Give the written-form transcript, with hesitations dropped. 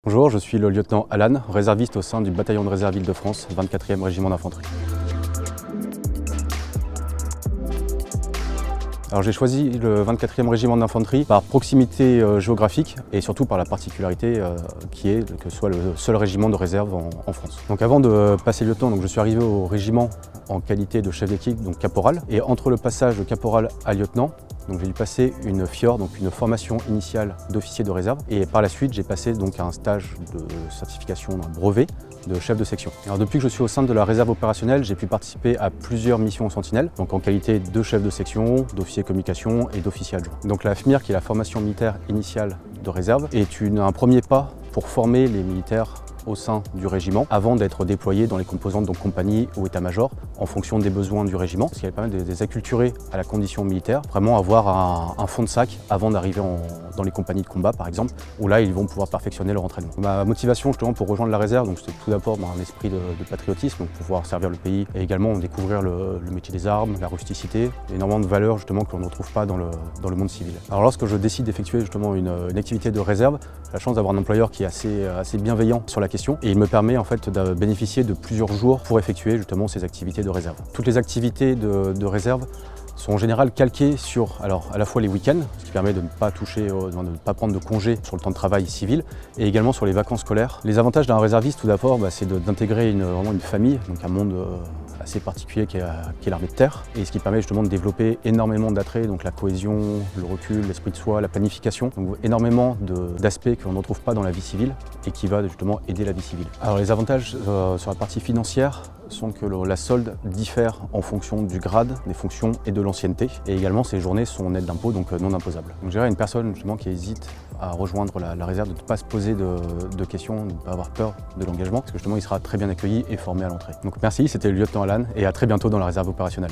Bonjour, je suis le lieutenant Alan, réserviste au sein du bataillon de réserve Île-de-France, 24e régiment d'infanterie. Alors j'ai choisi le 24e régiment d'infanterie par proximité géographique et surtout par la particularité qui est que ce soit le seul régiment de réserve en France. Donc avant de passer lieutenant, je suis arrivé au régiment en qualité de chef d'équipe, donc caporal, et entre le passage de caporal à lieutenant, j'ai dû passer une FIOR, donc une formation initiale d'officier de réserve, et par la suite j'ai passé donc un stage de certification d'un brevet de chef de section. Alors depuis que je suis au sein de la réserve opérationnelle, j'ai pu participer à plusieurs missions en sentinelle, donc en qualité de chef de section, d'officier communication et d'officier adjoint. Donc la FMIR, qui est la formation militaire initiale de réserve, est un premier pas pour former les militaires au sein du régiment avant d'être déployés dans les composantes, donc compagnie ou état-major, en fonction des besoins du régiment, ce qui va permettre de les acculturer à la condition militaire, vraiment avoir un fond de sac avant d'arriver dans les compagnies de combat par exemple, où là ils vont pouvoir perfectionner leur entraînement. Ma motivation justement pour rejoindre la réserve, c'était tout d'abord un esprit de patriotisme, donc pouvoir servir le pays et également découvrir le métier des armes, la rusticité, énormément de valeurs justement que l'on ne retrouve pas dans le monde civil. Alors lorsque je décide d'effectuer justement une activité de réserve, j'ai la chance d'avoir un employeur qui est assez bienveillant sur la question et il me permet en fait de bénéficier de plusieurs jours pour effectuer justement ces activités de réserve. Toutes les activités de réserve sont en général calquées sur à la fois les week-ends, ce qui permet de ne pas de ne pas prendre de congés sur le temps de travail civil, et également sur les vacances scolaires. Les avantages d'un réserviste tout d'abord, c'est d'intégrer vraiment une famille, donc un monde assez particulier qui est l'armée de terre, et ce qui permet justement de développer énormément d'attraits, donc la cohésion, le recul, l'esprit de soi, la planification, donc énormément d'aspects que l'on ne retrouve pas dans la vie civile et qui va justement aider la vie civile. Alors les avantages sur la partie financière sont que la solde diffère en fonction du grade, des fonctions et de l'ancienneté, et également ces journées sont nettes d'impôts, donc non imposables. Donc je dirais à une personne justement qui hésite à rejoindre la réserve de ne pas se poser de questions, de ne pas avoir peur de l'engagement, parce que justement il sera très bien accueilli et formé à l'entrée. Donc merci, c'était le lieutenant Alan et à très bientôt dans la réserve opérationnelle.